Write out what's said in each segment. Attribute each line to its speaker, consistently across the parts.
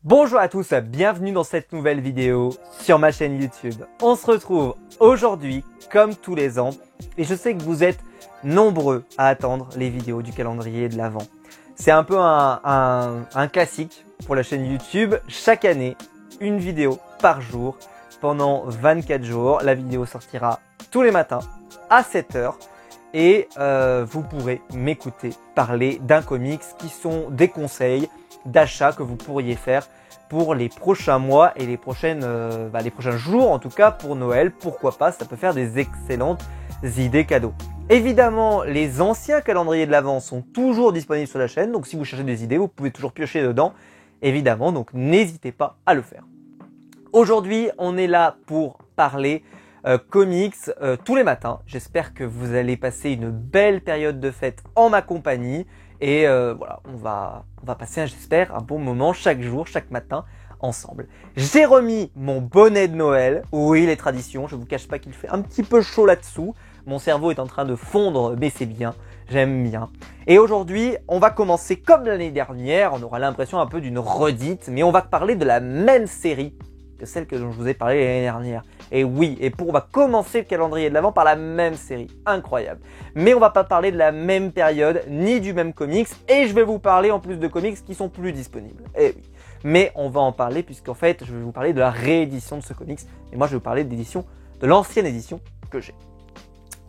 Speaker 1: Bonjour à tous, bienvenue dans cette nouvelle vidéo sur ma chaîne YouTube. On se retrouve aujourd'hui comme tous les ans et je sais que vous êtes nombreux à attendre les vidéos du calendrier de l'Avent. C'est un peu un classique pour la chaîne YouTube. Chaque année, une vidéo par jour pendant 24 jours. La vidéo sortira tous les matins à 7 h et vous pourrez m'écouter parler d'un comics qui sont des conseils d'achat que vous pourriez faire pour les prochains mois et les prochains jours, en tout cas pour Noël. Pourquoi pas, ça peut faire des excellentes idées cadeaux. Évidemment, les anciens calendriers de l'Avent sont toujours disponibles sur la chaîne, donc si vous cherchez des idées, vous pouvez toujours piocher dedans, évidemment, donc n'hésitez pas à le faire. Aujourd'hui, on est là pour parler comics tous les matins. J'espère que vous allez passer une belle période de fête en ma compagnie. Et voilà, on va passer, j'espère, un bon moment chaque jour, chaque matin, ensemble. J'ai remis mon bonnet de Noël. Oui, les traditions, je vous cache pas qu'il fait un petit peu chaud là-dessous. Mon cerveau est en train de fondre, mais c'est bien, j'aime bien. Et aujourd'hui, on va commencer comme l'année dernière. On aura l'impression un peu d'une redite, mais on va parler de la même série que celle dont je vous ai parlé l'année dernière. Et oui, on va commencer le calendrier de l'Avent par la même série. Incroyable. Mais on va pas parler de la même période, ni du même comics. Et je vais vous parler en plus de comics qui sont plus disponibles. Et oui. Mais on va en parler puisqu'en fait, je vais vous parler de la réédition de ce comics. Et moi, je vais vous parler de l'ancienne édition que j'ai.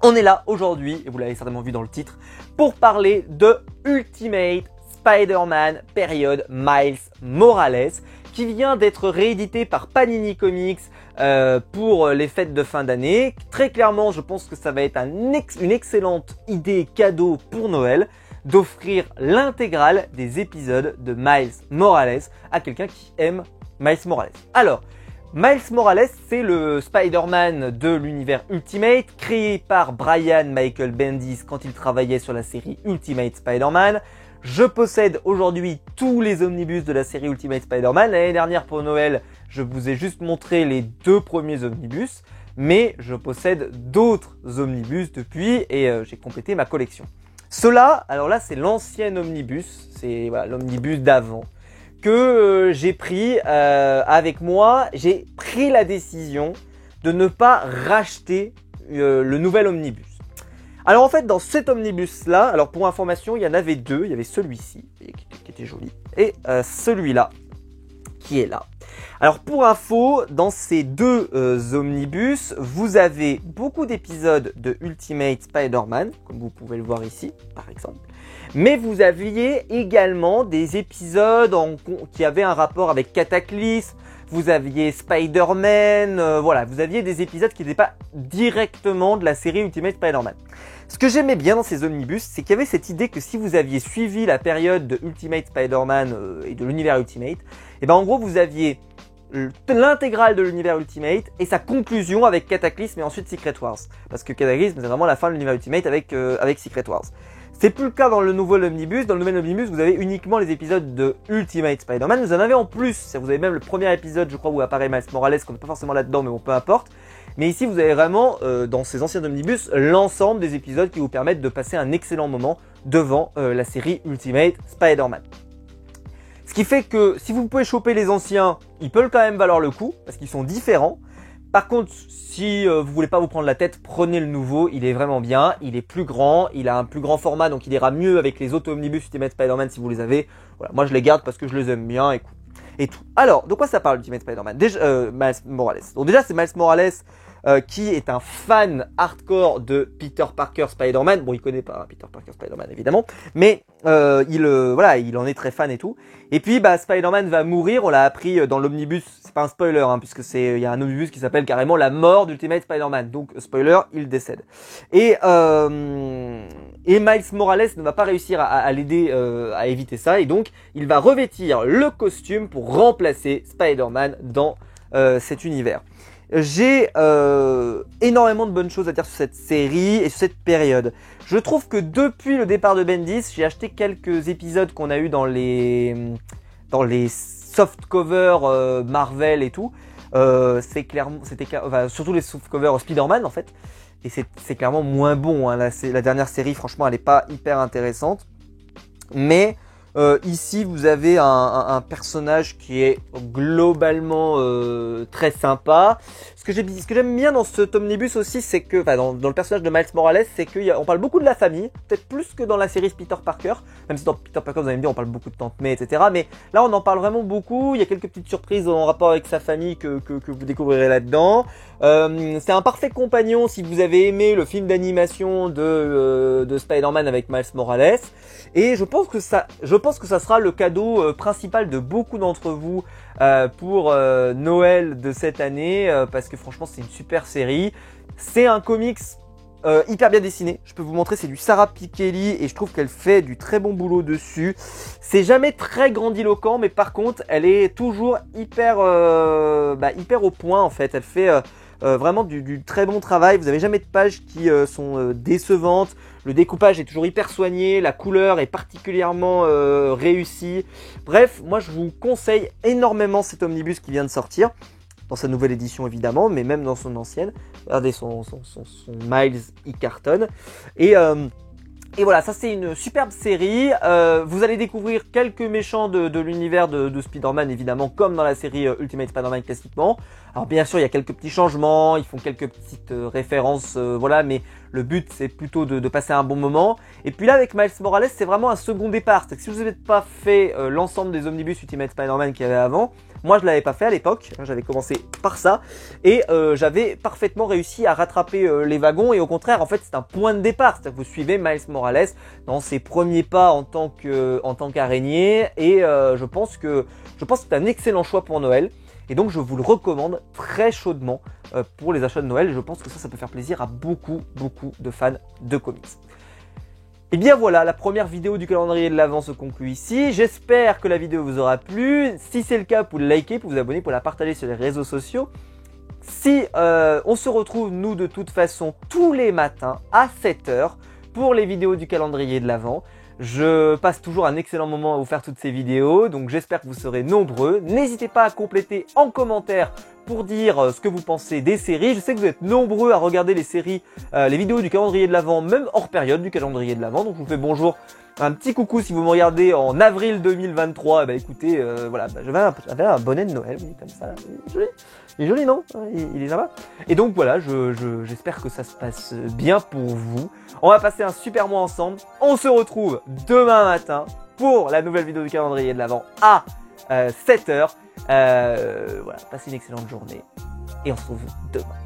Speaker 1: On est là aujourd'hui, et vous l'avez certainement vu dans le titre, pour parler de Ultimate Spider-Man période Miles Morales, qui vient d'être réédité par Panini Comics pour les fêtes de fin d'année. Très clairement, je pense que ça va être une excellente idée cadeau pour Noël d'offrir l'intégrale des épisodes de Miles Morales à quelqu'un qui aime Miles Morales. Alors, Miles Morales, c'est le Spider-Man de l'univers Ultimate, créé par Brian Michael Bendis quand il travaillait sur la série Ultimate Spider-Man. Je possède aujourd'hui tous les omnibus de la série Ultimate Spider-Man. L'année dernière pour Noël, je vous ai juste montré les 2 premiers omnibus, mais je possède d'autres omnibus depuis et j'ai complété ma collection. Cela, alors là, c'est l'ancien omnibus, c'est voilà, l'omnibus d'avant que j'ai pris avec moi. J'ai pris la décision de ne pas racheter le nouvel omnibus. Alors en fait, dans cet omnibus-là, alors pour information, il y en avait 2. Il y avait celui-ci, qui était joli, et celui-là, qui est là. Alors pour info, dans ces 2 omnibus, vous avez beaucoup d'épisodes de Ultimate Spider-Man, comme vous pouvez le voir ici, par exemple. Mais vous aviez également des épisodes qui avaient un rapport avec Cataclysme. Vous aviez Spider-Man, voilà, vous aviez des épisodes qui n'étaient pas directement de la série Ultimate Spider-Man. Ce que j'aimais bien dans ces omnibus, c'est qu'il y avait cette idée que si vous aviez suivi la période de Ultimate Spider-Man et de l'univers Ultimate, et ben en gros vous aviez l'intégrale de l'univers Ultimate et sa conclusion avec Cataclysme et ensuite Secret Wars. Parce que Cataclysme c'est vraiment la fin de l'univers Ultimate avec Secret Wars. C'est plus le cas dans le nouvel omnibus. Dans le nouvel omnibus, vous avez uniquement les épisodes de Ultimate Spider-Man. Vous en avez en plus. Vous avez même le premier épisode, je crois, où apparaît Miles Morales, qu'on n'est pas forcément là-dedans, mais bon, peu importe. Mais ici, vous avez vraiment, dans ces anciens omnibus, l'ensemble des épisodes qui vous permettent de passer un excellent moment devant la série Ultimate Spider-Man. Ce qui fait que si vous pouvez choper les anciens, ils peuvent quand même valoir le coup, parce qu'ils sont différents. Par contre, si vous voulez pas vous prendre la tête, prenez le nouveau, il est vraiment bien, il est plus grand, il a un plus grand format, donc il ira mieux avec les autres omnibus Ultimate Spider-Man si vous les avez. Voilà, moi je les garde parce que je les aime bien et tout. Alors, de quoi ça parle Ultimate Spider-Man? Déjà, Miles Morales. Donc déjà, c'est Miles Morales qui est un fan hardcore de Peter Parker Spider-Man. Bon, il connaît pas Peter Parker Spider-Man évidemment, mais voilà, il en est très fan et tout. Et puis, Spider-Man va mourir. On l'a appris dans l'omnibus. C'est pas un spoiler, hein, puisque il y a un omnibus qui s'appelle carrément la mort d'Ultimate Spider-Man. Donc, spoiler, il décède. Et Miles Morales ne va pas réussir à l'aider à éviter ça, et donc il va revêtir le costume pour remplacer Spider-Man dans cet univers. J'ai énormément de bonnes choses à dire sur cette série et sur cette période. Je trouve que depuis le départ de Bendis, j'ai acheté quelques épisodes qu'on a eu dans les soft covers Marvel et tout. C'est clairement, surtout les soft covers Spider-Man en fait. Et c'est clairement moins bon. Hein. La dernière série, franchement, elle n'est pas hyper intéressante. Mais Ici, vous avez un personnage qui est globalement très sympa. Ce que j'aime bien dans cet omnibus aussi, c'est que, enfin, dans le personnage de Miles Morales, c'est qu'on parle beaucoup de la famille, peut-être plus que dans la série Peter Parker. Même si dans Peter Parker, vous allez me dire, on parle beaucoup de Tante May, etc. Mais là, on en parle vraiment beaucoup. Il y a quelques petites surprises en rapport avec sa famille que vous découvrirez là-dedans. C'est un parfait compagnon si vous avez aimé le film d'animation de Spider-Man avec Miles Morales. Et je pense que ça sera le cadeau principal de beaucoup d'entre vous pour Noël de cette année, parce que franchement c'est une super série. C'est un comics hyper bien dessiné. Je peux vous montrer, c'est du Sarah Pichelli et je trouve qu'elle fait du très bon boulot dessus. C'est jamais très grandiloquent, mais par contre elle est toujours hyper au point en fait. Elle fait vraiment du très bon travail. Vous n'avez jamais de pages qui sont décevantes. Le découpage est toujours hyper soigné. La couleur est particulièrement réussie. Bref, moi je vous conseille énormément cet omnibus qui vient de sortir. Dans sa nouvelle édition évidemment, mais même dans son ancienne. Regardez son Miles, il cartonne. Et voilà, ça c'est une superbe série. Vous allez découvrir quelques méchants de l'univers de Spider-Man évidemment, comme dans la série Ultimate Spider-Man classiquement. Alors bien sûr, il y a quelques petits changements, ils font quelques petites références, voilà, mais le but c'est plutôt de passer un bon moment. Et puis là avec Miles Morales, c'est vraiment un second départ. C'est que si vous n'avez pas fait l'ensemble des omnibus Ultimate Spider-Man qu'il y avait avant, moi je l'avais pas fait à l'époque, j'avais commencé par ça et j'avais parfaitement réussi à rattraper les wagons et au contraire en fait c'est un point de départ, c'est-à-dire que vous suivez Miles Morales dans ses premiers pas en tant qu'araignée et je pense que c'est un excellent choix pour Noël. Et donc je vous le recommande très chaudement pour les achats de Noël. Et je pense que ça peut faire plaisir à beaucoup de fans de comics. Et bien voilà, la première vidéo du calendrier de l'Avent se conclut ici. J'espère que la vidéo vous aura plu. Si c'est le cas, vous pouvez liker, vous abonner, pour la partager sur les réseaux sociaux. Si on se retrouve nous de toute façon tous les matins à 7 h pour les vidéos du calendrier de l'Avent. Je passe toujours un excellent moment à vous faire toutes ces vidéos, donc j'espère que vous serez nombreux. N'hésitez pas à compléter en commentaire pour dire ce que vous pensez des séries. Je sais que vous êtes nombreux à regarder les séries, les vidéos du calendrier de l'Avent, même hors période du calendrier de l'Avent. Donc je vous fais bonjour, un petit coucou si vous me regardez en avril 2023. Bah écoutez, voilà, j'avais un bonnet de Noël, comme ça. Là. Il est joli, non? Il est sympa. Et donc voilà, j'espère que ça se passe bien pour vous. On va passer un super mois ensemble. On se retrouve demain matin pour la nouvelle vidéo du calendrier de l'Avent à 7 h. Voilà, passez une excellente journée et on se retrouve demain.